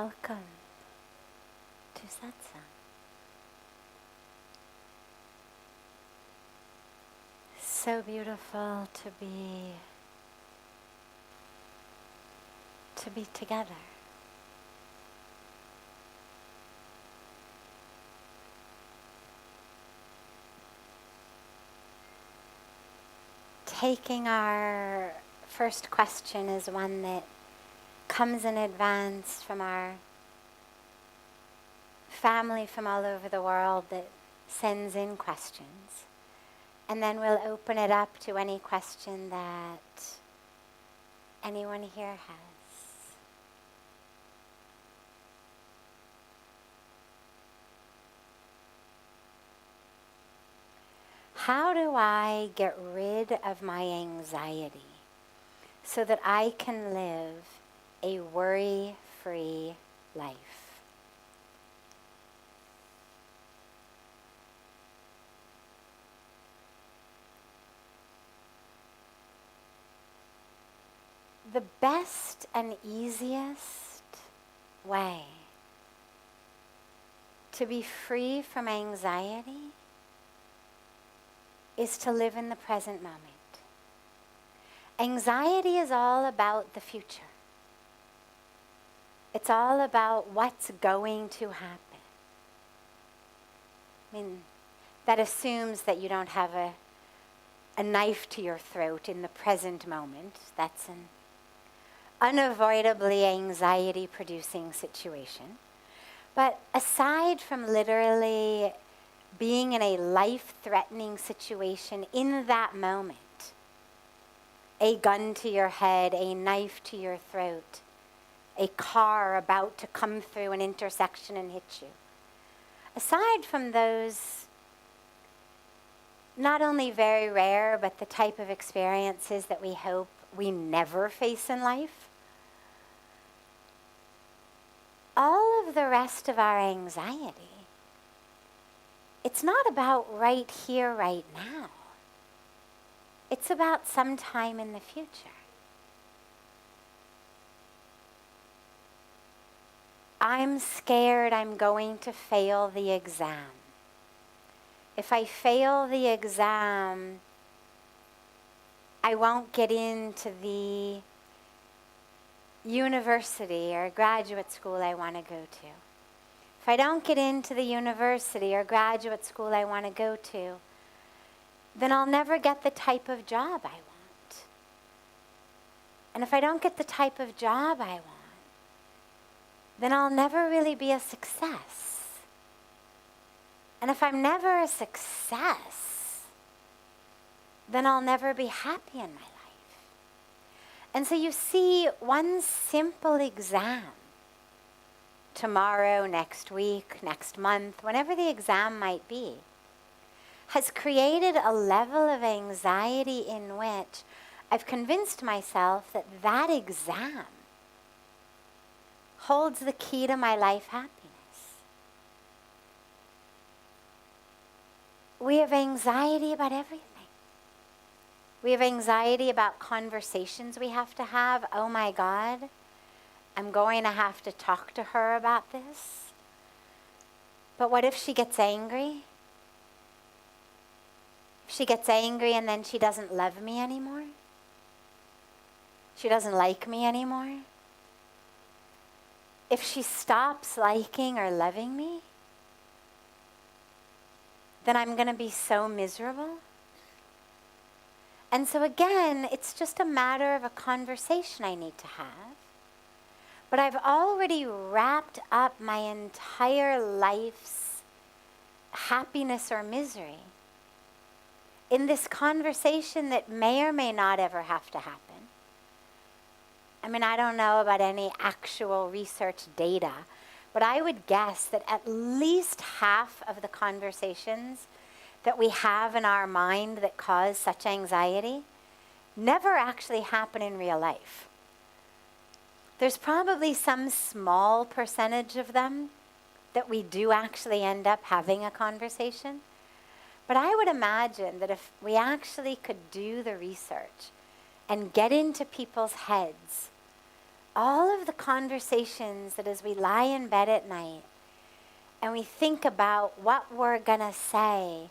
Welcome to Satsang. So beautiful to be together. Taking our first question is one that comes in advance from our family from all over the world that sends in questions. And then we'll open it up to any question that anyone here has. How do I get rid of my anxiety so that I can live a worry-free life? The best and easiest way to be free from anxiety is to live in the present moment. Anxiety is all about the future. It's all about what's going to happen. I mean, that assumes that you don't have a knife to your throat in the present moment. That's an unavoidably anxiety-producing situation. But aside from literally being in a life-threatening situation in that moment, a gun to your head, a knife to your throat, a car about to come through an intersection and hit you. Aside from those, not only very rare, but the type of experiences that we hope we never face in life, all of the rest of our anxiety, it's not about right here, right now. It's about sometime in the future. I'm scared I'm going to fail the exam. If I fail the exam, I won't get into the university or graduate school I want to go to. If I don't get into the university or graduate school I want to go to, then I'll never get the type of job I want. And if I don't get the type of job I want, then I'll never really be a success. And if I'm never a success, then I'll never be happy in my life. And so you see, one simple exam, tomorrow, next week, next month, whenever the exam might be, has created a level of anxiety in which I've convinced myself that that exam holds the key to my life happiness. We have anxiety about everything. We have anxiety about conversations we have to have. Oh my God, I'm going to have to talk to her about this. But what if she gets angry? If she gets angry and then she doesn't love me anymore? She doesn't like me anymore? If she stops liking or loving me, then I'm going to be so miserable. And so again, it's just a matter of a conversation I need to have. But I've already wrapped up my entire life's happiness or misery in this conversation that may or may not ever have to happen. I mean, I don't know about any actual research data, but I would guess that at least half of the conversations that we have in our mind that cause such anxiety never actually happen in real life. There's probably some small percentage of them that we do actually end up having a conversation. But I would imagine that if we actually could do the research and get into people's heads all of the conversations that as we lie in bed at night and we think about what we're going to say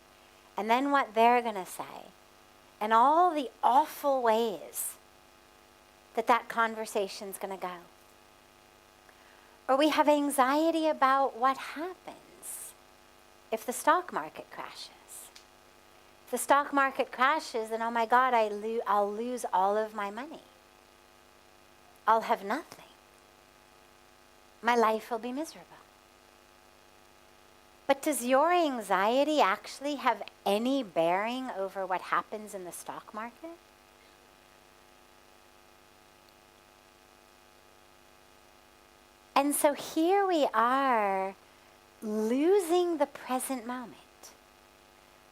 and then what they're going to say and all the awful ways that that conversation's going to go. Or we have anxiety about what happens if the stock market crashes. If the stock market crashes, then oh my God, I'll lose all of my money. I'll have nothing. My life will be miserable. But does your anxiety actually have any bearing over what happens in the stock market? And so here we are losing the present moment,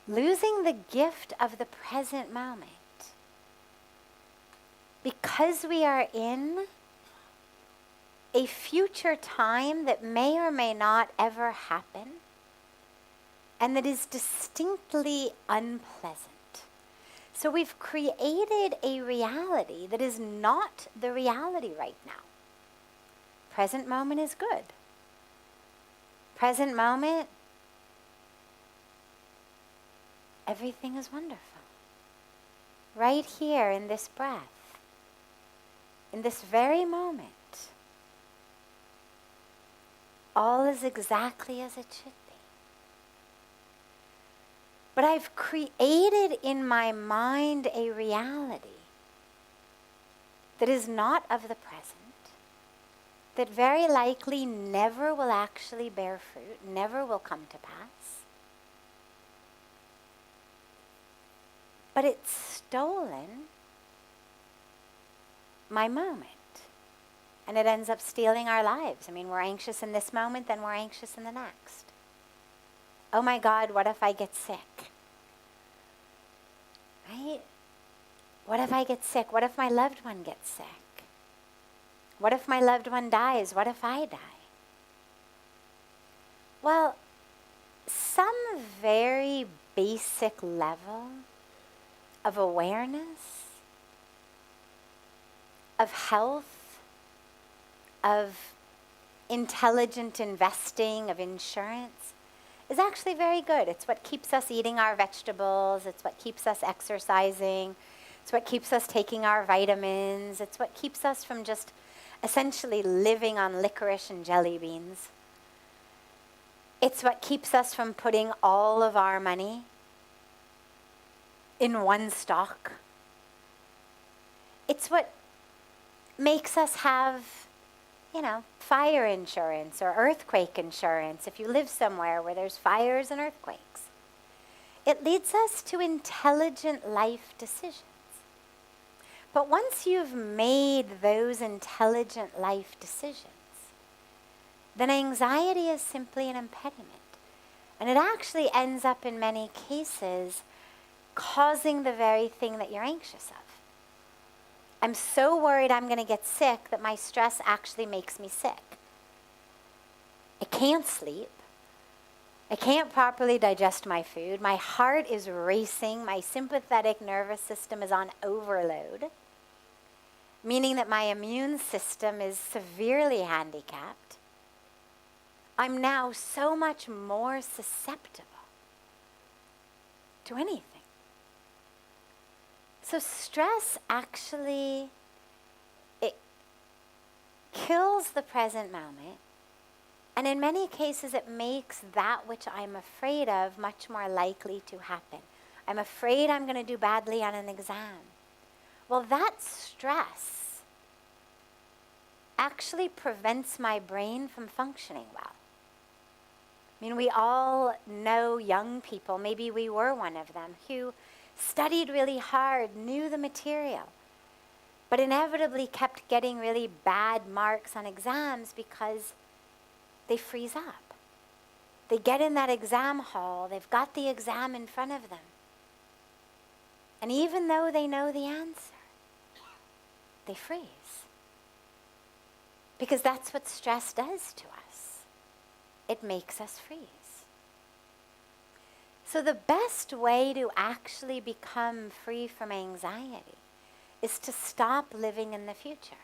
losing the gift of the present moment, because we are in a future time that may or may not ever happen, and that is distinctly unpleasant. So we've created a reality that is not the reality right now. Present moment is good. Present moment, everything is wonderful. Right here in this breath, in this very moment, all is exactly as it should be. But I've created in my mind a reality that is not of the present, that very likely never will actually bear fruit, never will come to pass. But it's stolen my moment. And it ends up stealing our lives. I mean, we're anxious in this moment, then we're anxious in the next. Oh my God, what if I get sick? Right? What if I get sick? What if my loved one gets sick? What if my loved one dies? What if I die? Well, some very basic level of awareness, of health, of intelligent investing, of insurance, is actually very good. It's what keeps us eating our vegetables. It's what keeps us exercising. It's what keeps us taking our vitamins. It's what keeps us from just essentially living on licorice and jelly beans. It's what keeps us from putting all of our money in one stock. It's what makes us have, fire insurance or earthquake insurance if you live somewhere where there's fires and earthquakes. It leads us to intelligent life decisions. But once you've made those intelligent life decisions, then anxiety is simply an impediment. And it actually ends up in many cases causing the very thing that you're anxious of. I'm so worried I'm going to get sick that my stress actually makes me sick. I can't sleep. I can't properly digest my food. My heart is racing. My sympathetic nervous system is on overload, meaning that my immune system is severely handicapped. I'm now so much more susceptible to anything. So stress actually, it kills the present moment, and in many cases it makes that which I'm afraid of much more likely to happen. I'm afraid I'm going to do badly on an exam. Well, that stress actually prevents my brain from functioning well. I mean, we all know young people, maybe we were one of them, who studied really hard, knew the material, but inevitably kept getting really bad marks on exams because they freeze up. They get in that exam hall, they've got the exam in front of them. And even though they know the answer, they freeze. Because that's what stress does to us. It makes us freeze. So the best way to actually become free from anxiety is to stop living in the future.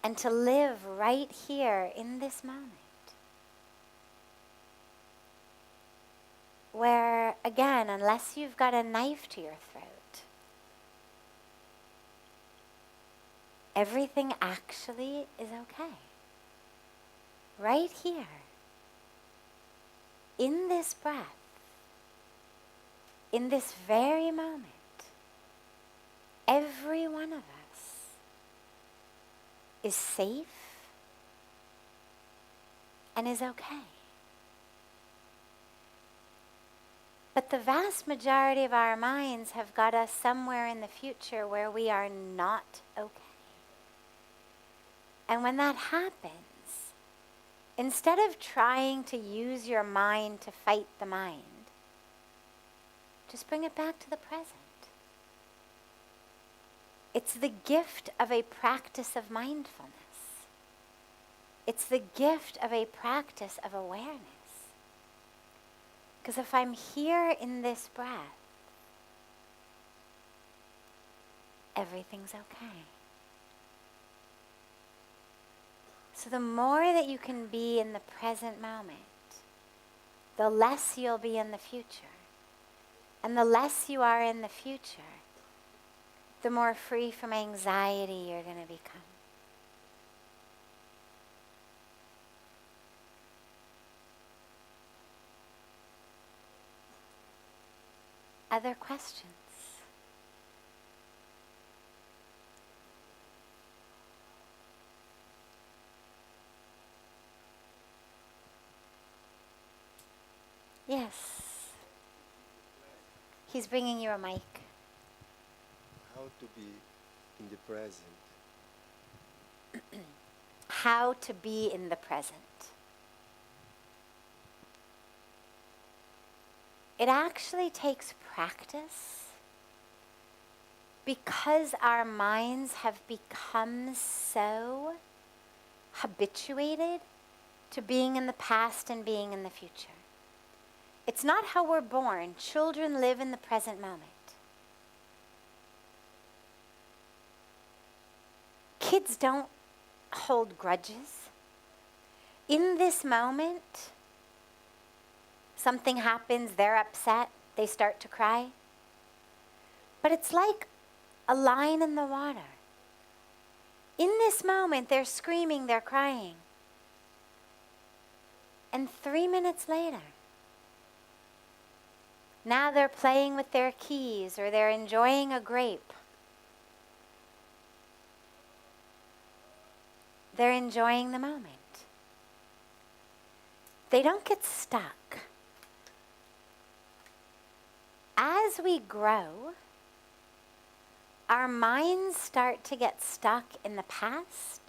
and to live right here in this moment. Where, again, unless you've got a knife to your throat, everything actually is okay. Right here, in this breath, in this very moment, every one of us is safe and is okay. But the vast majority of our minds have got us somewhere in the future where we are not okay. And when that happens, instead of trying to use your mind to fight the mind, just bring it back to the present. It's the gift of a practice of mindfulness. It's the gift of a practice of awareness. Because if I'm here in this breath, everything's okay. So the more that you can be in the present moment, the less you'll be in the future. And the less you are in the future, the more free from anxiety you're going to become. Other questions? Yes. He's bringing you a mic. How to be in the present. How to be in the present. It actually takes practice because our minds have become so habituated to being in the past and being in the future. It's not how we're born. Children live in the present moment. Kids don't hold grudges. In this moment, something happens, they're upset, they start to cry. But it's like a line in the water. In this moment, they're screaming, they're crying. And 3 minutes later, now they're playing with their keys or they're enjoying a grape. They're enjoying the moment. They don't get stuck. As we grow, our minds start to get stuck in the past.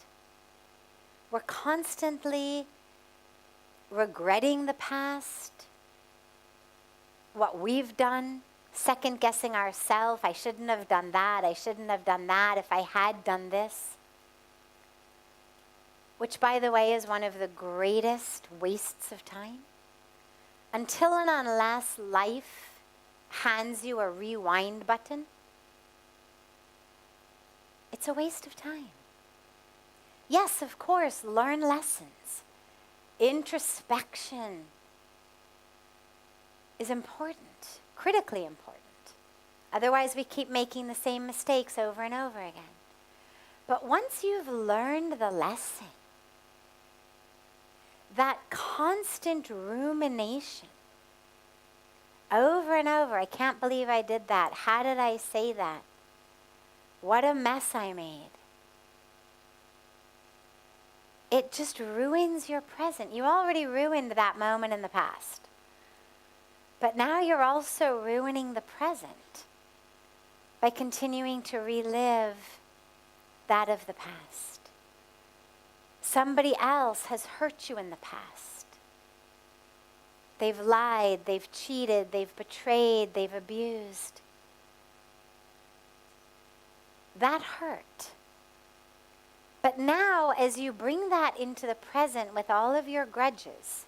We're constantly regretting the past, what we've done, second guessing ourselves. I shouldn't have done that. I shouldn't have done that if I had done this. Which, by the way, is one of the greatest wastes of time. Until and unless life hands you a rewind button, it's a waste of time. Yes, of course, learn lessons. Introspection is important, critically important. Otherwise, we keep making the same mistakes over and over again. But once you've learned the lesson, that constant rumination over and over, I can't believe I did that. How did I say that? What a mess I made. It just ruins your present. You already ruined that moment in the past. But now you're also ruining the present by continuing to relive that of the past. Somebody else has hurt you in the past. They've lied, they've cheated, they've betrayed, they've abused. That hurt. But now, as you bring that into the present with all of your grudges,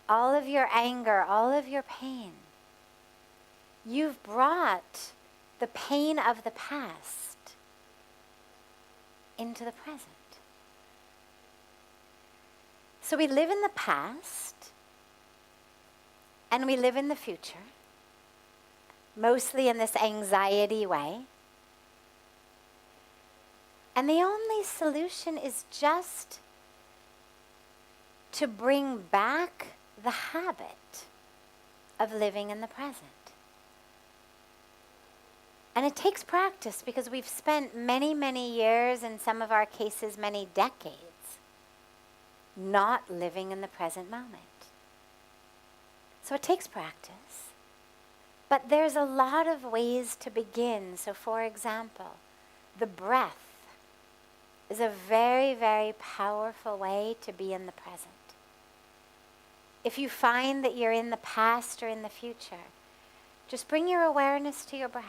all of your anger, all of your pain, you've brought the pain of the past into the present. So we live in the past and we live in the future, mostly in this anxiety way. And the only solution is just to bring back the habit of living in the present. And it takes practice because we've spent many, many years, in some of our cases, many decades, not living in the present moment. So it takes practice. But there's a lot of ways to begin. So for example, the breath is a very, very powerful way to be in the present. If you find that you're in the past or in the future, just bring your awareness to your breath.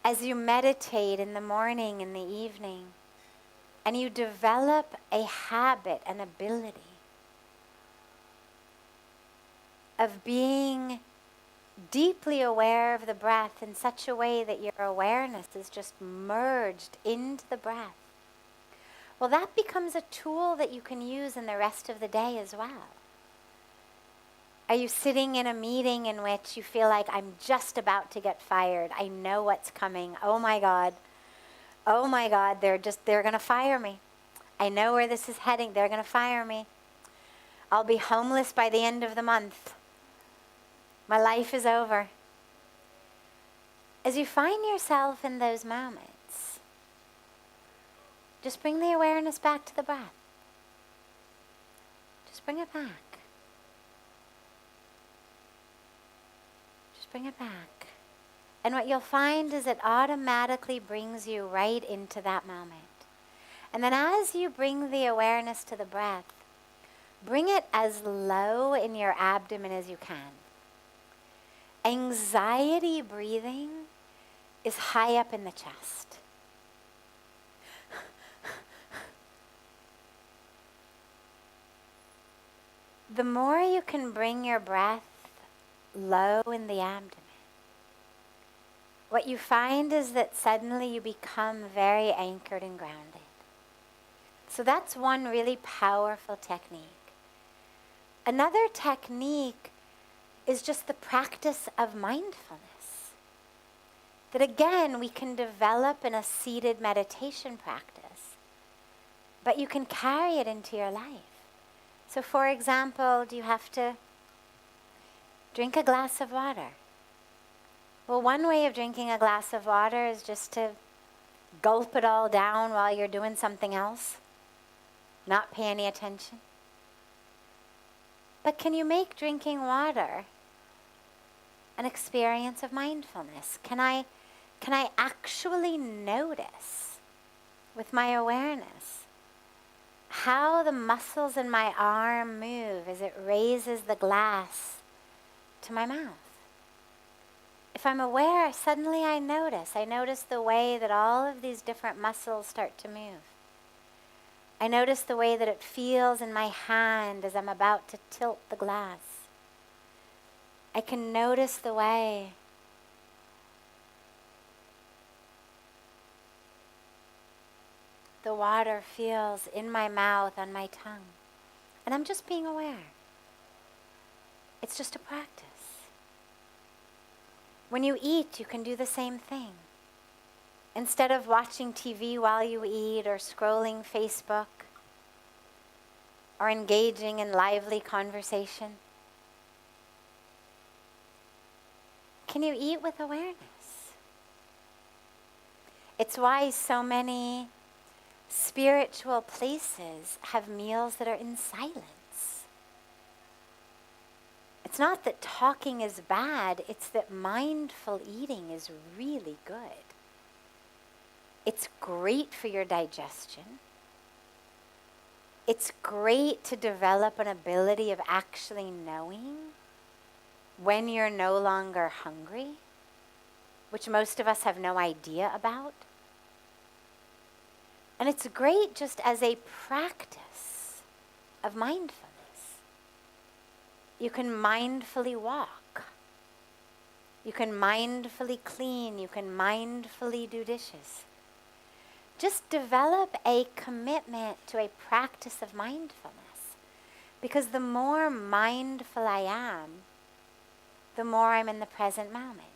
As you meditate in the morning, in the evening, and you develop a habit, an ability of being deeply aware of the breath in such a way that your awareness is just merged into the breath, well, that becomes a tool that you can use in the rest of the day as well. Are you sitting in a meeting in which you feel like, I'm just about to get fired, I know what's coming, oh my God, they're going to fire me. I know where this is heading, they're going to fire me. I'll be homeless by the end of the month. My life is over. As you find yourself in those moments, just bring the awareness back to the breath. Just bring it back. Just bring it back. And what you'll find is it automatically brings you right into that moment. And then as you bring the awareness to the breath, bring it as low in your abdomen as you can. Anxiety breathing is high up in the chest. The more you can bring your breath low in the abdomen, what you find is that suddenly you become very anchored and grounded. So that's one really powerful technique. Another technique is just the practice of mindfulness. That again, we can develop in a seated meditation practice, but you can carry it into your life. So for example, do you have to drink a glass of water? Well, one way of drinking a glass of water is just to gulp it all down while you're doing something else, not pay any attention. But can you make drinking water an experience of mindfulness? Can I actually notice with my awareness how the muscles in my arm move as it raises the glass to my mouth? If I'm aware, suddenly I notice the way that all of these different muscles start to move. I notice the way that it feels in my hand as I'm about to tilt the glass. I can notice the way the water feels in my mouth, on my tongue. And I'm just being aware. It's just a practice. When you eat, you can do the same thing. Instead of watching TV while you eat or scrolling Facebook or engaging in lively conversation, can you eat with awareness? It's why so many spiritual places have meals that are in silence. It's not that talking is bad, it's that mindful eating is really good. It's great for your digestion. It's great to develop an ability of actually knowing when you're no longer hungry, which most of us have no idea about. And it's great just as a practice of mindfulness. You can mindfully walk. You can mindfully clean. You can mindfully do dishes. Just develop a commitment to a practice of mindfulness. Because the more mindful I am, the more I'm in the present moment.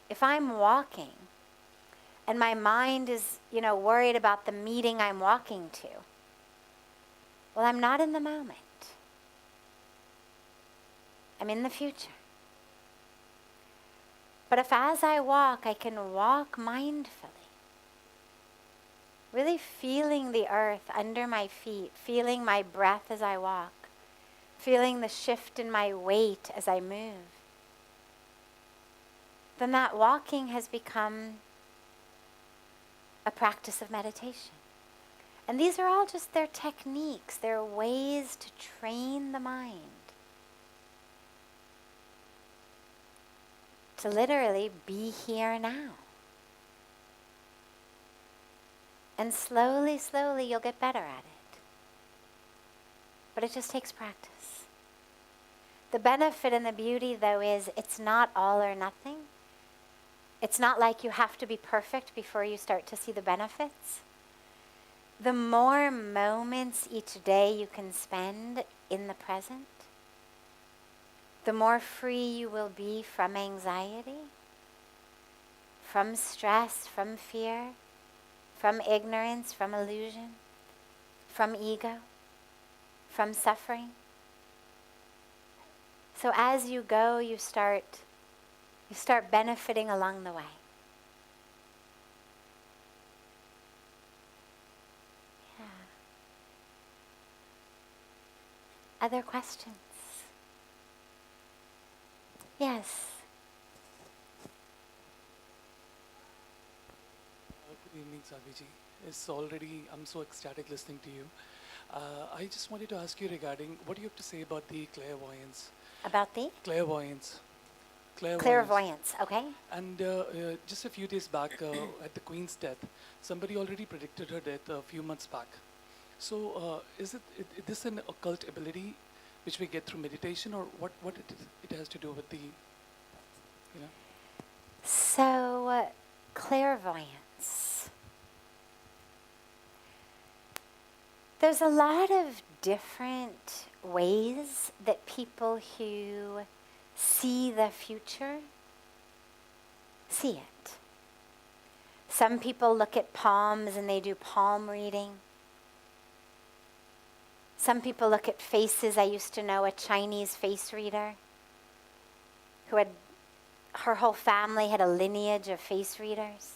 If I'm walking and my mind is, worried about the meeting I'm walking to, well, I'm not in the moment. I'm in the future. But if as I walk, I can walk mindfully, really feeling the earth under my feet, feeling my breath as I walk, feeling the shift in my weight as I move, then that walking has become a practice of meditation. And these are all just their techniques, their ways to train the mind to literally be here now. And slowly, slowly, you'll get better at it. But it just takes practice. The benefit and the beauty, though, is it's not all or nothing. It's not like you have to be perfect before you start to see the benefits. The more moments each day you can spend in the present, the more free you will be from anxiety, from stress, from fear, from ignorance, from illusion, from ego, from suffering. So as you go, you start benefiting along the way. Yeah. Other questions? Yes. Good evening, Sadhviji. I'm so ecstatic listening to you. I just wanted to ask you regarding what do you have to say about the clairvoyance? About the? Clairvoyance. Clairvoyance, okay. And just a few days back at the Queen's death, somebody already predicted her death a few months back. So is this an occult ability which we get through meditation, or what it has to do with the, So, clairvoyance. There's a lot of different ways that people who see the future see it. Some people look at palms and they do palm reading. Some people look at faces. I used to know a Chinese face reader who had, her whole family had a lineage of face readers.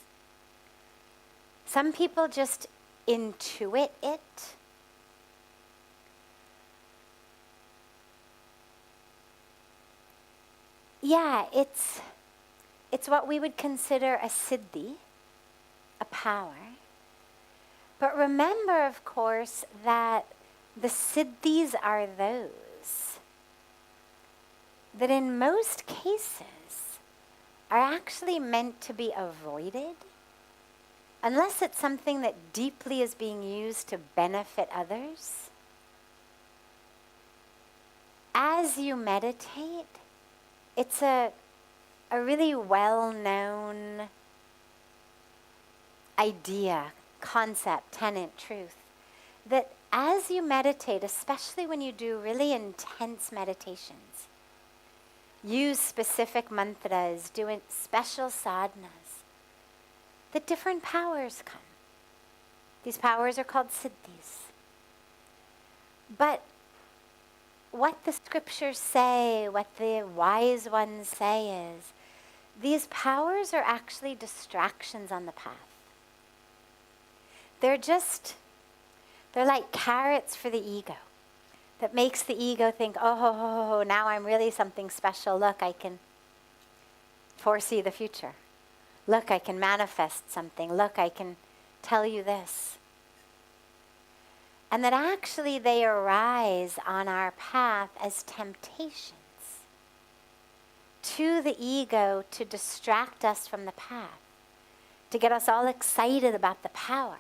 Some people just intuit it. Yeah, it's what we would consider a siddhi, a power. But remember, of course, that the siddhis are those that in most cases are actually meant to be avoided unless it's something that deeply is being used to benefit others. As you meditate, it's a really well-known idea, concept, tenet, truth, that as you meditate, especially when you do really intense meditations, use specific mantras, do special sadhanas, that different powers come. These powers are called siddhis. But what the scriptures say, what the wise ones say is, these powers are actually distractions on the path. They're like carrots for the ego that makes the ego think, oh, now I'm really something special. Look, I can foresee the future. Look, I can manifest something. Look, I can tell you this. And that actually they arise on our path as temptations to the ego to distract us from the path, to get us all excited about the power.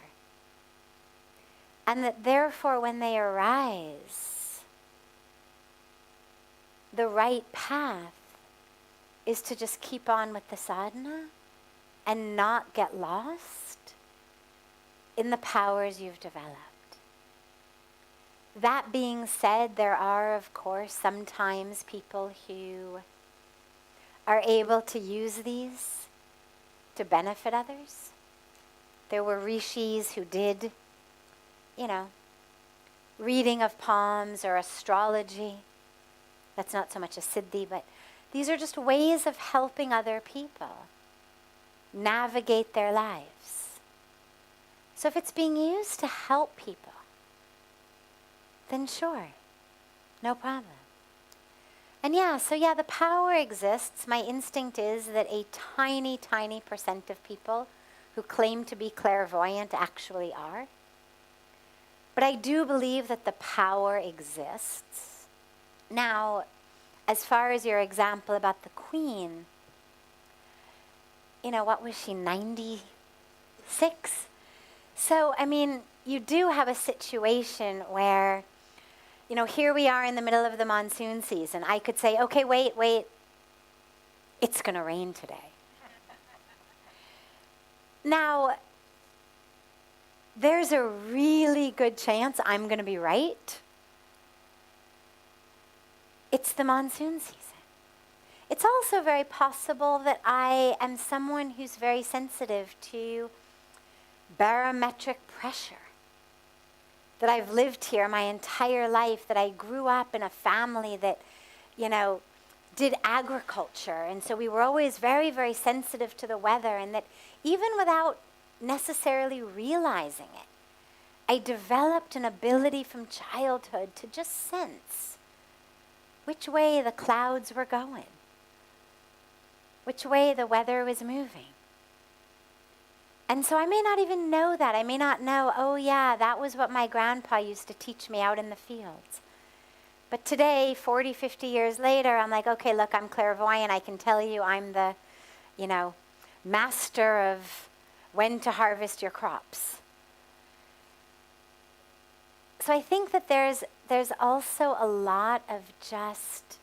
And that therefore when they arise, the right path is to just keep on with the sadhana and not get lost in the powers you've developed. That being said, there are, of course, sometimes people who are able to use these to benefit others. There were rishis who did, reading of palms or astrology. That's not so much a siddhi, but these are just ways of helping other people navigate their lives. So if it's being used to help people, then sure, no problem. And the power exists. My instinct is that a tiny, tiny % of people who claim to be clairvoyant actually are. But I do believe that the power exists. Now, as far as your example about the queen, what was she, 96? So, you do have a situation where, here we are in the middle of the monsoon season. I could say, okay, wait, it's going to rain today. Now, there's a really good chance I'm going to be right. It's the monsoon season. It's also very possible that I am someone who's very sensitive to barometric pressure. That I've lived here my entire life, that I grew up in a family that, did agriculture. And so we were always very, very sensitive to the weather, and that even without necessarily realizing it, I developed an ability from childhood to just sense which way the clouds were going, which way the weather was moving. And so I may not even know that. I may not know, that was what my grandpa used to teach me out in the fields. But today, 40, 50 years later, I'm like, okay, look, I'm clairvoyant. I can tell you I'm the, master of when to harvest your crops. So I think that there's also a lot of just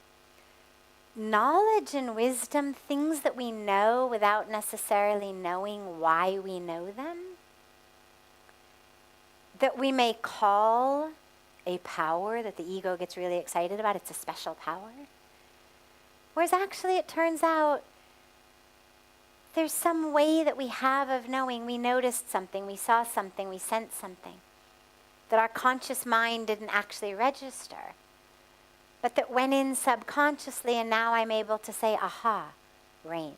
knowledge and wisdom, things that we know without necessarily knowing why we know them, that we may call a power that the ego gets really excited about. It's a special power. Whereas actually it turns out there's some way that we have of knowing. We noticed something, we saw something, we sensed something that our conscious mind didn't actually register, but that went in subconsciously, and now I'm able to say, aha, rain.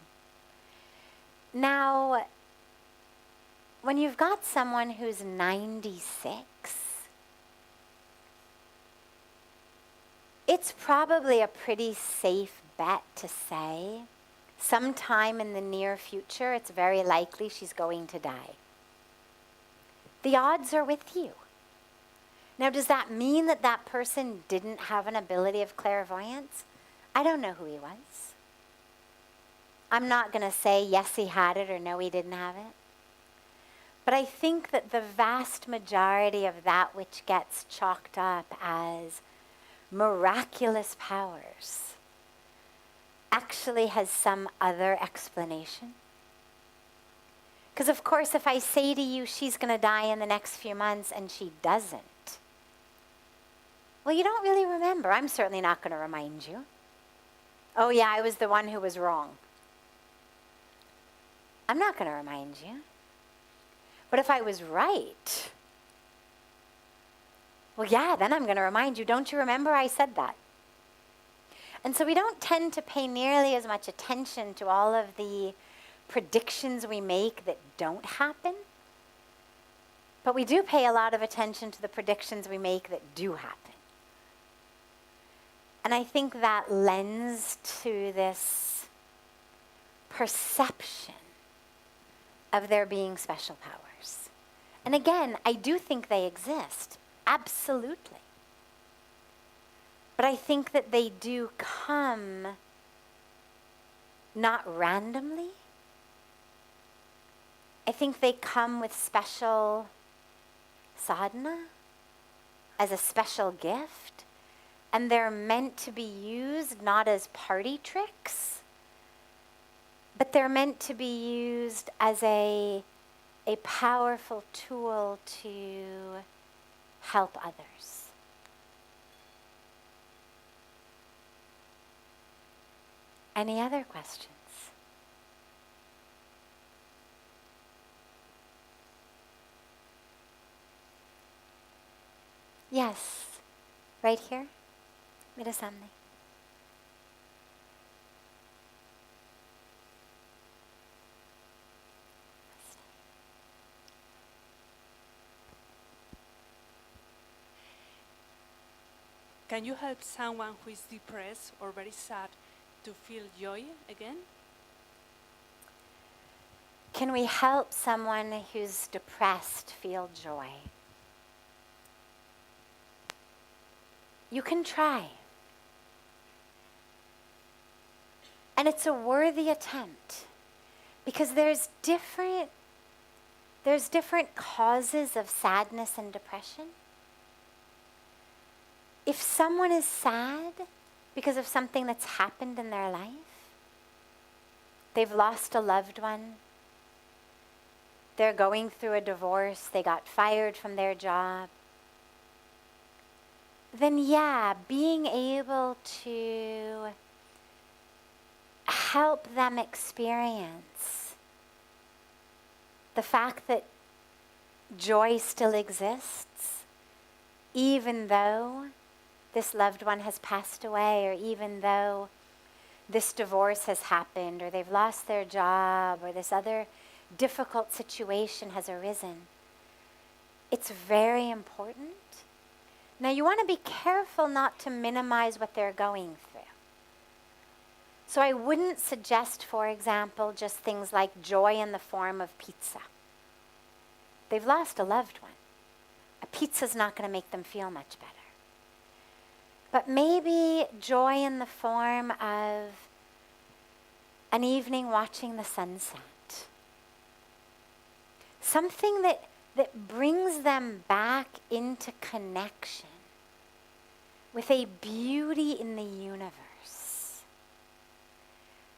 Now, when you've got someone who's 96, it's probably a pretty safe bet to say sometime in the near future, it's very likely she's going to die. The odds are with you. Now, does that mean that that person didn't have an ability of clairvoyance? I don't know who he was. I'm not going to say yes, he had it, or no, he didn't have it. But I think that the vast majority of that which gets chalked up as miraculous powers actually has some other explanation. Because of course, if I say to you, she's going to die in the next few months, and she doesn't, well, you don't really remember. I'm certainly not going to remind you. Oh yeah, I was the one who was wrong. I'm not going to remind you. But if I was right, well, yeah, then I'm going to remind you. Don't you remember I said that? And so we don't tend to pay nearly as much attention to all of the predictions we make that don't happen. But we do pay a lot of attention to the predictions we make that do happen. And I think that lends to this perception of there being special powers. And again, I do think they exist, absolutely. But I think that they do come not randomly. I think they come with special sadhana as a special gift. And they're meant to be used not as party tricks, but they're meant to be used as a powerful tool to help others. Any other questions? Yes, right here, मेरे सामने. Can you help someone who is depressed or very sad to feel joy again? Can we help someone who's depressed feel joy? You can try. And it's a worthy attempt because there's different causes of sadness and depression. If someone is sad because of something that's happened in their life, they've lost a loved one, they're going through a divorce, they got fired from their job, then yeah, being able to help them experience the fact that joy still exists, even though this loved one has passed away, or even though this divorce has happened, or they've lost their job, or this other difficult situation has arisen. It's very important. Now you want to be careful not to minimize what they're going through. So I wouldn't suggest, for example, just things like joy in the form of pizza. They've lost a loved one. A pizza's not going to make them feel much better. But maybe joy in the form of an evening watching the sunset. Something that brings them back into connection with a beauty in the universe.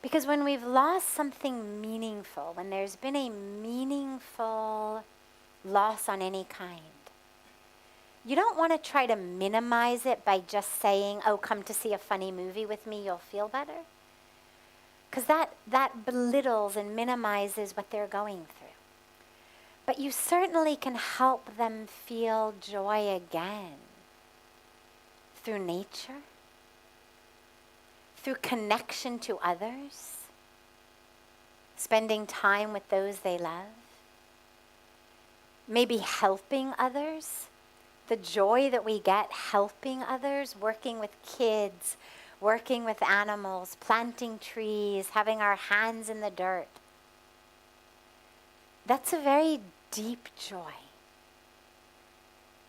Because when we've lost something meaningful, when there's been a meaningful loss on any kind, you don't want to try to minimize it by just saying, oh, come to see a funny movie with me, you'll feel better. Because that belittles and minimizes what they're going through. But you certainly can help them feel joy again through nature, through connection to others, spending time with those they love, maybe helping others. The joy that we get helping others, working with kids, working with animals, planting trees, having our hands in the dirt. That's a very deep joy.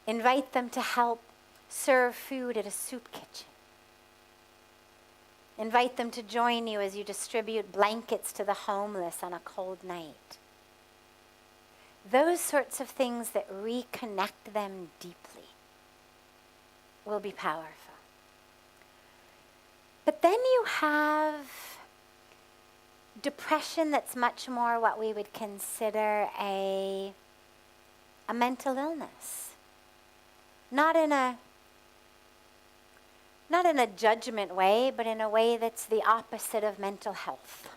Invite them to help serve food at a soup kitchen. Invite them to join you as you distribute blankets to the homeless on a cold night. Those sorts of things that reconnect them deeply will be powerful. But then you have depression that's much more what we would consider a mental illness. Not in a judgment way, but in a way that's the opposite of mental health.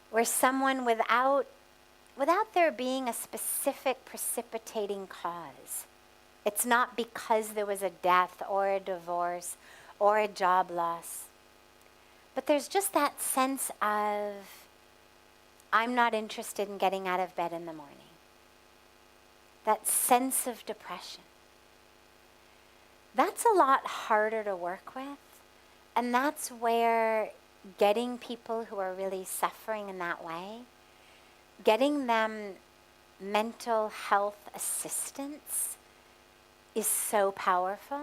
Where someone without there being a specific precipitating cause. It's not because there was a death or a divorce or a job loss. But there's just that sense of, I'm not interested in getting out of bed in the morning. That sense of depression. That's a lot harder to work with. And that's where getting people who are really suffering in that way, getting them mental health assistance is so powerful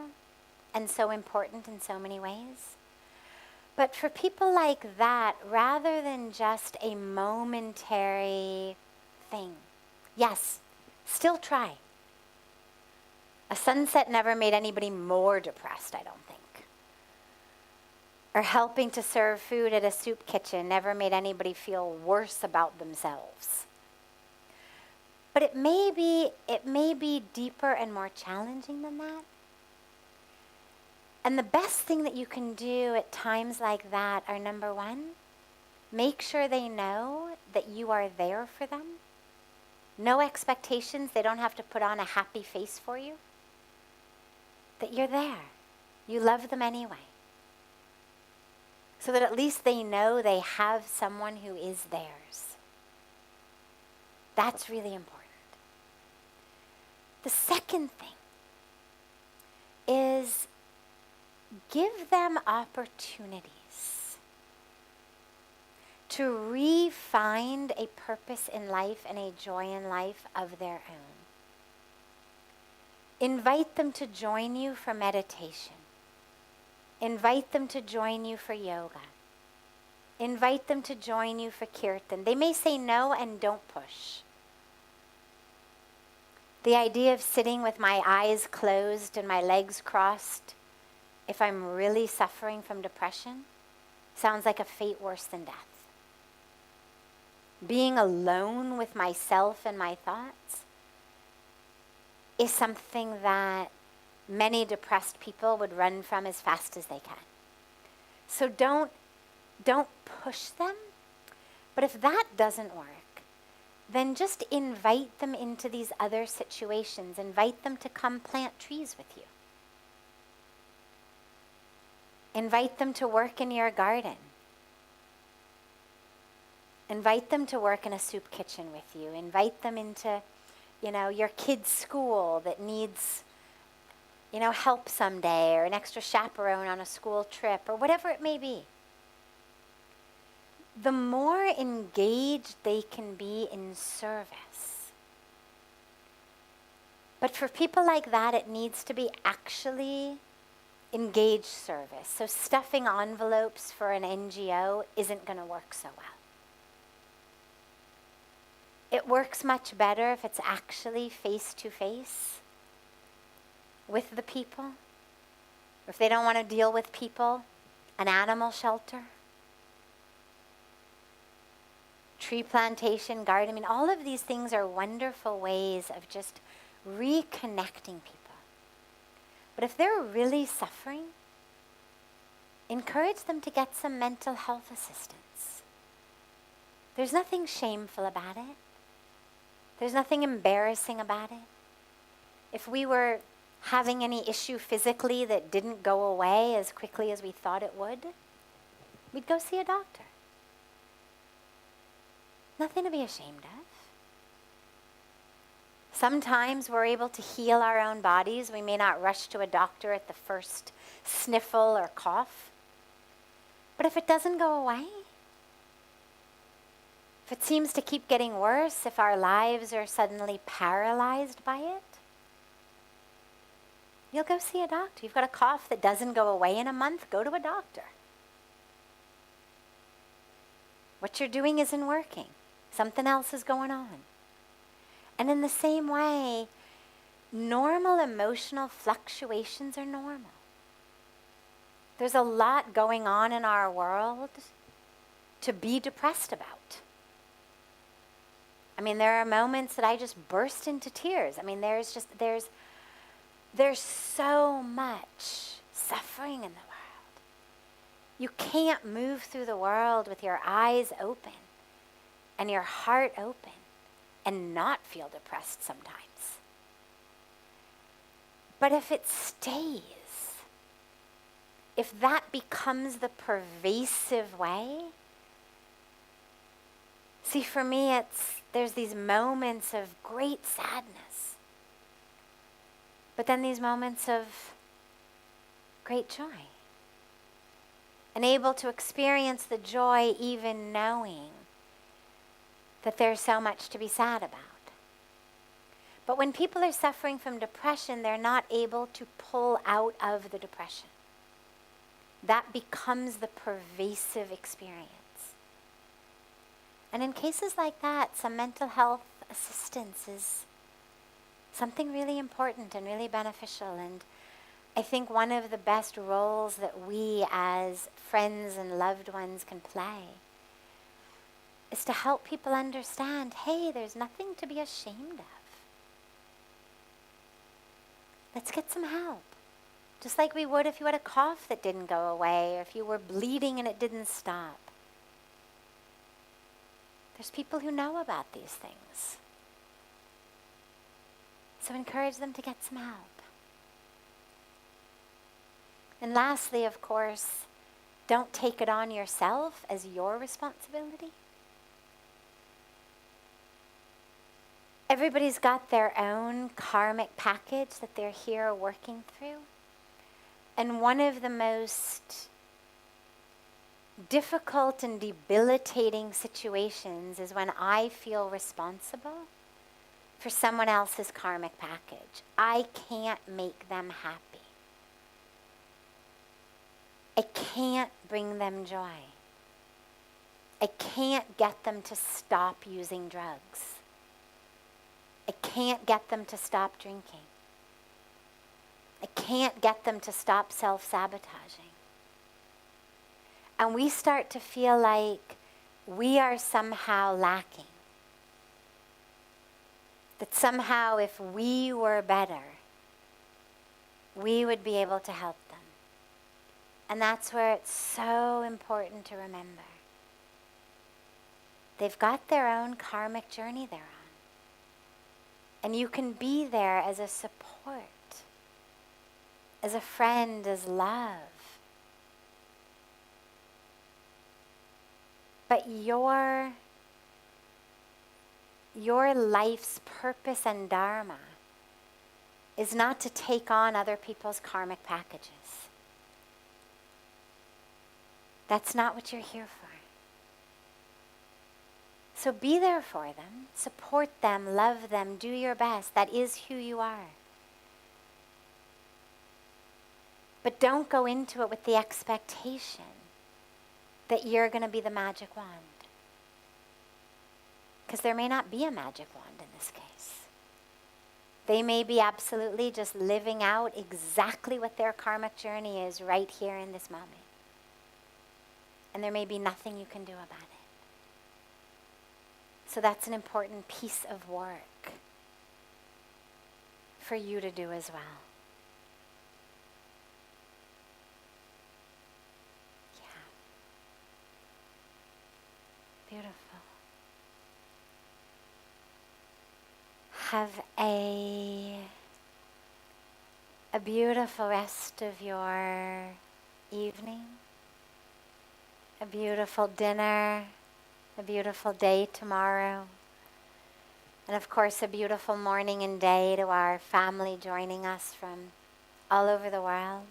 and so important in so many ways. But for people like that, rather than just a momentary thing, yes, still try. A sunset never made anybody more depressed, I don't think. or helping to serve food at a soup kitchen never made anybody feel worse about themselves. But it may be deeper and more challenging than that. And the best thing that you can do at times like that are, number one, make sure they know that you are there for them. No expectations. They don't have to put on a happy face for you. That you're there. You love them anyway. So that at least they know they have someone who is theirs. That's really important. The second thing is give them opportunities to re-find a purpose in life and a joy in life of their own. Invite them to join you for meditation. Invite them to join you for yoga. Invite them to join you for kirtan. They may say no, and don't push. The idea of sitting with my eyes closed and my legs crossed, if I'm really suffering from depression, sounds like a fate worse than death. Being alone with myself and my thoughts is something that many depressed people would run from as fast as they can. So don't push them. But if that doesn't work, then just invite them into these other situations. Invite them to come plant trees with you. Invite them to work in your garden. Invite them to work in a soup kitchen with you. Invite them into, your kid's school that needs, help someday, or an extra chaperone on a school trip, or whatever it may be. The more engaged they can be in service. But for people like that, it needs to be actually engaged service. So stuffing envelopes for an NGO isn't going to work so well. It works much better if it's actually face-to-face with the people. Or if they don't want to deal with people, an animal shelter. Tree plantation, garden. All of these things are wonderful ways of just reconnecting people. But if they're really suffering, encourage them to get some mental health assistance. There's nothing shameful about it. There's nothing embarrassing about it. If we were having any issue physically that didn't go away as quickly as we thought it would, we'd go see a doctor. Nothing to be ashamed of. Sometimes we're able to heal our own bodies. We may not rush to a doctor at the first sniffle or cough. But if it doesn't go away, if it seems to keep getting worse, if our lives are suddenly paralyzed by it, you'll go see a doctor. You've got a cough that doesn't go away in a month, go to a doctor. What you're doing isn't working. Something else is going on. And in the same way, normal emotional fluctuations are normal. There's a lot going on in our world to be depressed about. There are moments that I just burst into tears. There's so much suffering in the world. You can't move through the world with your eyes open and your heart open and not feel depressed sometimes. But if it stays, if that becomes the pervasive way, see, for me, there's these moments of great sadness, but then these moments of great joy. And able to experience the joy even knowing that there's so much to be sad about. But when people are suffering from depression, they're not able to pull out of the depression. That becomes the pervasive experience. And in cases like that, some mental health assistance is something really important and really beneficial. And I think one of the best roles that we as friends and loved ones can play is to help people understand, hey, there's nothing to be ashamed of. Let's get some help. Just like we would if you had a cough that didn't go away, or if you were bleeding and it didn't stop. There's people who know about these things. So encourage them to get some help. And lastly, of course, don't take it on yourself as your responsibility. Everybody's got their own karmic package that they're here working through. And one of the most difficult and debilitating situations is when I feel responsible for someone else's karmic package. I can't make them happy. I can't bring them joy. I can't get them to stop using drugs. I can't get them to stop drinking. I can't get them to stop self-sabotaging. And we start to feel like we are somehow lacking. That somehow if we were better, we would be able to help them. And that's where it's so important to remember. They've got their own karmic journey they're on. And you can be there as a support, as a friend, as love. But your life's purpose and dharma is not to take on other people's karmic packages. That's not what you're here for. So be there for them, support them, love them, do your best. That is who you are. But don't go into it with the expectation that you're going to be the magic wand. Because there may not be a magic wand in this case. They may be absolutely just living out exactly what their karmic journey is right here in this moment. And there may be nothing you can do about it. So that's an important piece of work for you to do as well. Yeah. Beautiful. Have a beautiful rest of your evening, a beautiful dinner, a beautiful day tomorrow, and of course a beautiful morning and day to our family joining us from all over the world.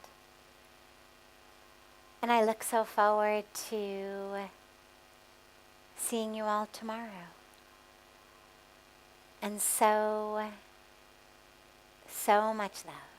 And I look so forward to seeing you all tomorrow. And so much love.